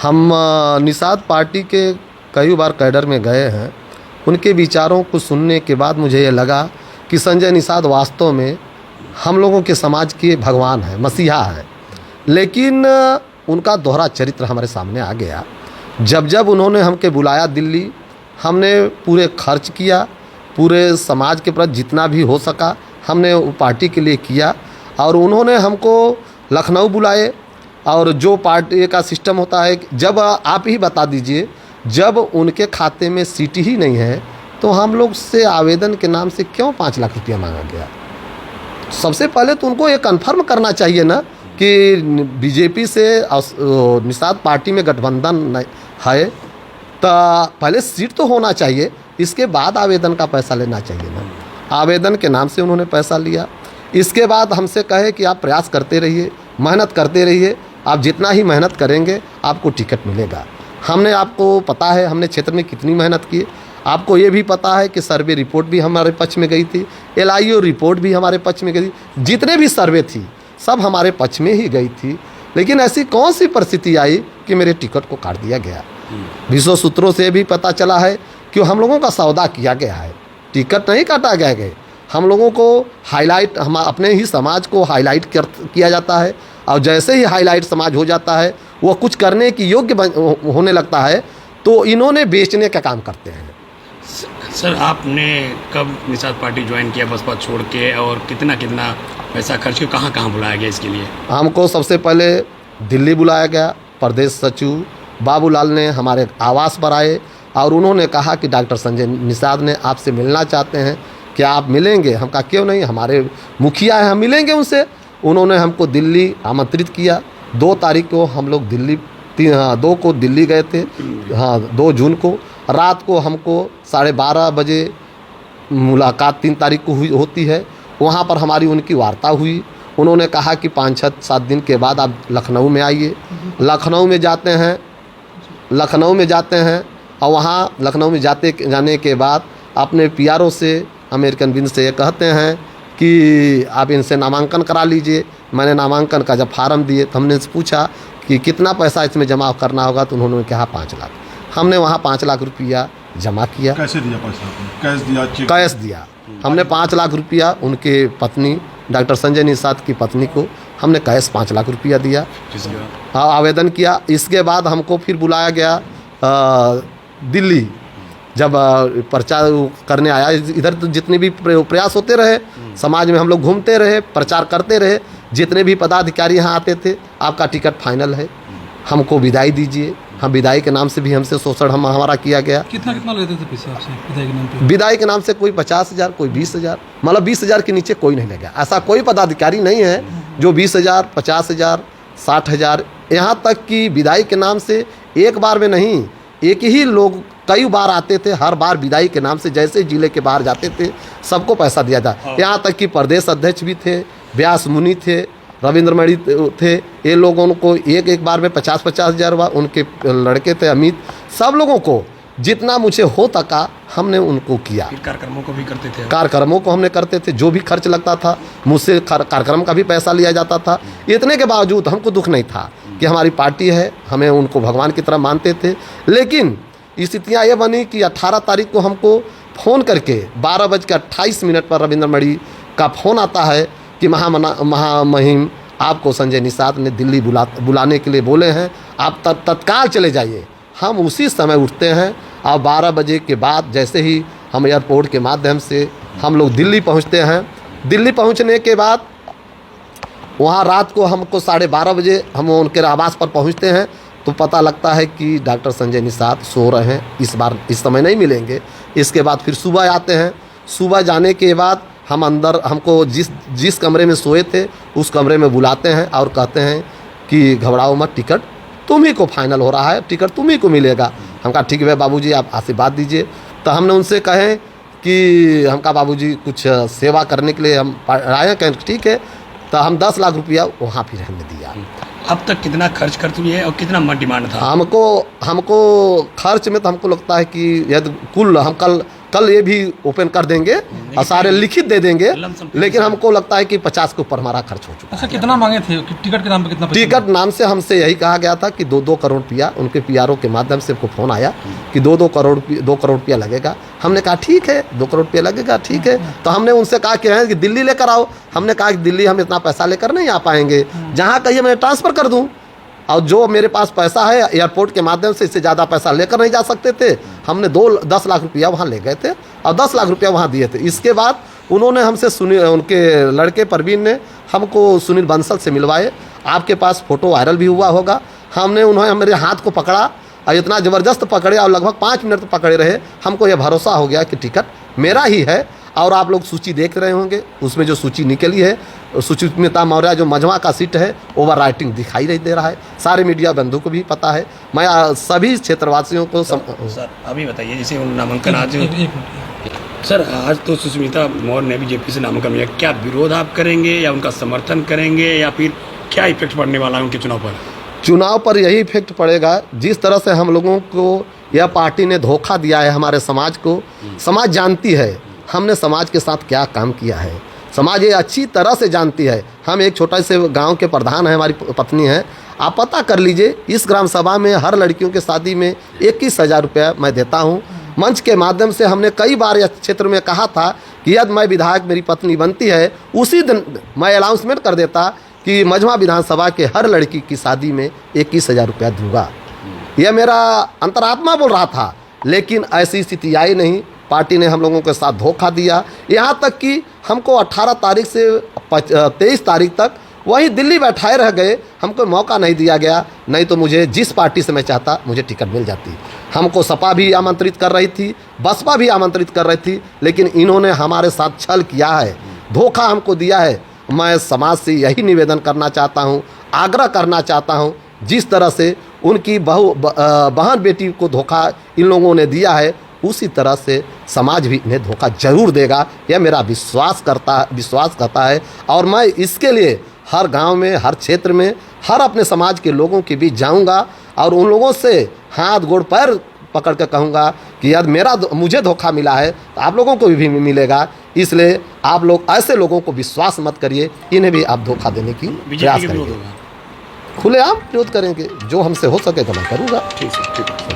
हम निषाद पार्टी के कई बार कैडर में गए हैं। उनके विचारों को सुनने के बाद मुझे ये लगा कि संजय निषाद वास्तव में हम लोगों के समाज के भगवान हैं, मसीहा हैं। लेकिन उनका दोहरा चरित्र हमारे सामने आ गया। जब जब उन्होंने हमके बुलाया दिल्ली, हमने पूरे खर्च किया, पूरे समाज के प्रति जितना भी हो सका हमने वो पार्टी के लिए किया। और उन्होंने हमको लखनऊ बुलाए, और जो पार्टी का सिस्टम होता है, जब आप ही बता दीजिए, जब उनके खाते में सीट ही नहीं है तो हम लोग से आवेदन के नाम से क्यों 5 लाख रुपया मांगा गया? सबसे पहले तो उनको ये कन्फर्म करना चाहिए ना कि बीजेपी से निषाद पार्टी में गठबंधन है, तो पहले सीट तो होना चाहिए, इसके बाद आवेदन का पैसा लेना चाहिए ना। आवेदन के नाम से उन्होंने पैसा लिया। इसके बाद हमसे कहे कि आप प्रयास करते रहिए, मेहनत करते रहिए, आप जितना ही मेहनत करेंगे आपको टिकट मिलेगा। हमने, आपको पता है हमने क्षेत्र में कितनी मेहनत की। आपको ये भी पता है कि सर्वे रिपोर्ट भी हमारे पक्ष में गई थी, LIO रिपोर्ट भी हमारे पक्ष में गई, जितने भी सर्वे थी सब हमारे पक्ष में ही गई थी। लेकिन ऐसी कौन सी परिस्थिति आई कि मेरे टिकट को काट दिया गया? विश्व सूत्रों से भी पता चला है कि हम लोगों का सौदा किया गया है, टिकट नहीं काटा गया है। हम लोगों को हाईलाइट, हम अपने ही समाज को हाईलाइट किया जाता है, और जैसे ही हाईलाइट समाज हो जाता है वो कुछ करने की योग्य होने लगता है तो इन्होंने बेचने का काम करते हैं। सर, आपने कब निषाद पार्टी ज्वाइन किया बसपा छोड़ के, और कितना कितना पैसा खर्च किया, कहाँ कहाँ बुलाया गया इसके लिए? हमको सबसे पहले दिल्ली बुलाया गया। प्रदेश सचिव बाबूलाल ने हमारे आवास पर आए और उन्होंने कहा कि डॉक्टर संजय निषाद ने आपसे मिलना चाहते हैं, क्या आप मिलेंगे? हम कहा क्यों नहीं, हमारे मुखिया हैं, हम मिलेंगे उनसे। उन्होंने हमको दिल्ली आमंत्रित किया। 2 तारीख को हम लोग दिल्ली 2 को दिल्ली गए थे, 2 जून को। रात को हमको 12:30 बजे मुलाकात 3 तारीख को होती है। वहाँ पर हमारी उनकी वार्ता हुई। उन्होंने कहा कि 5-7 दिन के बाद आप लखनऊ में आइए। लखनऊ में जाते हैं और वहाँ लखनऊ में जाने के बाद अपने PRO से, अमेरिकन विंग से ये कहते हैं कि आप इनसे नामांकन करा लीजिए। मैंने नामांकन का जब फार्म दिए तो हमने पूछा कि कितना पैसा इसमें जमा करना होगा, तो उन्होंने कहा 5 लाख। हमने वहाँ 5 लाख रुपया जमा किया। कैसे दिया पैसा? कैश दिया? कैश दिया। हमने 5 लाख रुपया उनके पत्नी डॉक्टर संजय निषाद की पत्नी को हमने कैश 5 लाख रुपया दिया, आवेदन किया। इसके बाद हमको फिर बुलाया गया दिल्ली। जब प्रचार करने आया, इधर तो जितने भी प्रयास होते रहे, समाज में हम लोग घूमते रहे, प्रचार करते रहे, जितने भी पदाधिकारी यहाँ आते थे, आपका टिकट फाइनल है, हमको विदाई दीजिए। हम विदाई के नाम से भी हमसे शोषण हमारा किया गया। कितना लेते थे पैसे आपसे विदाई के नाम पे? विदाई के नाम से कोई 50,000, कोई 20,000, मतलब 20,000 के नीचे कोई नहीं लेगा। ऐसा कोई पदाधिकारी नहीं है जो 20,000, 50,000, 60,000, यहाँ तक कि विदाई के नाम से एक बार में नहीं, एक ही लोग कई बार आते थे। हर बार विदाई के नाम से जैसे जिले के बाहर जाते थे सबको पैसा दिया था। यहाँ तक कि प्रदेश अध्यक्ष भी थे, व्यास मुनि थे, रविंद्र मणि थे। ये लोगों को एक बार में 50,000 हुआ। उनके लड़के थे अमित, सब लोगों को जितना मुझे हो सका हमने उनको किया। कार्यक्रमों को भी करते थे? कार्यक्रमों को हमने करते थे, जो भी खर्च लगता था मुझसे कार्यक्रम का भी पैसा लिया जाता था। इतने के बावजूद हमको दुख नहीं था कि हमारी पार्टी है, हमें उनको भगवान की तरह मानते थे। लेकिन स्थितियाँ ये बनी कि 18 तारीख को हमको फ़ोन करके 12:28 पर रविंद्र मणि का फ़ोन आता है कि महामहिम आपको संजय निषाद ने दिल्ली बुलाने के लिए बोले हैं, आप तत्काल चले जाइए। हम उसी समय उठते हैं और 12 बजे के बाद जैसे ही हम एयरपोर्ट के माध्यम से हम लोग दिल्ली पहुंचते हैं। दिल्ली पहुंचने के बाद वहां रात को हमको 12:30 बजे हम उनके आवास पर पहुंचते हैं तो पता लगता है कि डॉक्टर संजय निषाद सो रहे हैं, इस बार इस समय नहीं मिलेंगे। इसके बाद फिर सुबह आते हैं। सुबह जाने के बाद हम अंदर, हमको जिस कमरे में सोए थे उस कमरे में बुलाते हैं और कहते हैं कि घबराओ मत, टिकट तुम ही को फाइनल हो रहा है, टिकट तुम ही को मिलेगा। हम कहा ठीक है बाबूजी, आप आशीर्वाद दीजिए। तो हमने उनसे कहे कि हम कहा बाबूजी कुछ सेवा करने के लिए हम आए हैं। ठीक है, तो हम 10 लाख रुपया वहाँ फिर हमने दिया। अब तक कितना खर्च कर चुकी है और कितना डिमांड था? हमको खर्च में तो हमको लगता है कि यदि कुल हम कल कल ये भी ओपन कर देंगे और सारे लिखित दे देंगे, लमसम लेकिन हमको लगता है कि 50 के ऊपर हमारा खर्च हो चुका है। अच्छा, कितना मांगे थे कि टिकट के नाम पे? कितना पैसा टिकट नाम से हमसे यही कहा गया था कि 2-2 करोड़ रुपया, उनके पीआरओ के माध्यम से हमको फ़ोन आया कि 2 करोड़ रुपया लगेगा। हमने कहा ठीक है, 2 करोड़ रुपया लगेगा, ठीक है। तो हमने उनसे कहा कि दिल्ली लेकर आओ। हमने कहा कि दिल्ली हम इतना पैसा लेकर नहीं आ पाएंगे, जहाँ कहिए मैं ट्रांसफ़र कर दूँ, और जो मेरे पास पैसा है एयरपोर्ट के माध्यम से इससे ज़्यादा पैसा लेकर नहीं जा सकते थे। हमने 10 लाख रुपया वहाँ ले गए थे और 10 लाख रुपया वहाँ दिए थे। इसके बाद उन्होंने हमसे उनके लड़के परवीन ने हमको सुनील बंसल से मिलवाए। आपके पास फ़ोटो वायरल भी हुआ होगा। उन्होंने मेरे हाथ को पकड़ा और इतना ज़बरदस्त पकड़े और लगभग 5 मिनट तक पकड़े रहे। हमको यह भरोसा हो गया कि टिकट मेरा ही है। और आप लोग सूची देख रहे होंगे, उसमें जो सूची निकली है, सुचित्रा मौर्य जो मझवा का सीट है, ओवर राइटिंग दिखाई नहीं दे रहा है। सारे मीडिया बंधु को भी पता है। मैं सभी क्षेत्रवासियों को सर अभी बताइए, जैसे नामांकन आज एक मिनट। सर आज तो सुष्मिता मौर्य ने बीजेपी से नामांकन किया, क्या विरोध आप करेंगे या उनका समर्थन करेंगे, या फिर क्या इफेक्ट पड़ने वाला है उनके चुनाव पर? चुनाव पर यही इफेक्ट पड़ेगा, जिस तरह से हम लोगों को यह पार्टी ने धोखा दिया है हमारे समाज को। समाज जानती है हमने समाज के साथ क्या काम किया है, समाज ये अच्छी तरह से जानती है। हम एक छोटा से गांव के प्रधान हैं, हमारी पत्नी है। आप पता कर लीजिए, इस ग्राम सभा में हर लड़कियों के शादी में 21,000 रुपया मैं देता हूं। मंच के माध्यम से हमने कई बार इस क्षेत्र में कहा था कि यदि मैं विधायक मेरी पत्नी बनती है, उसी दिन मैं अनाउंसमेंट कर देता कि मझवा विधानसभा के हर लड़की की शादी में 21,000 रुपया दूंगा। यह मेरा अंतरात्मा बोल रहा था, लेकिन ऐसी स्थिति आई नहीं। पार्टी ने हम लोगों के साथ धोखा दिया। यहाँ तक कि हमको 18 तारीख से 23 तारीख तक वहीं दिल्ली बैठाए रह गए। हमको मौका नहीं दिया गया, नहीं तो मुझे जिस पार्टी से मैं चाहता मुझे टिकट मिल जाती। हमको सपा भी आमंत्रित कर रही थी, बसपा भी आमंत्रित कर रही थी, लेकिन इन्होंने हमारे साथ छल किया है, धोखा हमको दिया है। मैं समाज से यही निवेदन करना चाहता हूँ, आग्रह करना चाहता हूँ, जिस तरह से उनकी बहन बेटी को धोखा इन लोगों ने दिया है, उसी तरह से समाज भी इन्हें धोखा जरूर देगा। यह मेरा विश्वास करता है। और मैं इसके लिए हर गांव में, हर क्षेत्र में, हर अपने समाज के लोगों के बीच जाऊंगा और उन लोगों से हाथ गोड़ पैर पकड़ कर कहूँगा कि यदि मुझे धोखा मिला है तो आप लोगों को भी मिलेगा। इसलिए आप लोग ऐसे लोगों को विश्वास मत करिए, इन्हें भी आप धोखा देने की प्रयास करेंगे। खुलेआम विरोध करेंगे, जो हमसे हो सकेगा मैं करूँगा। ठीक है।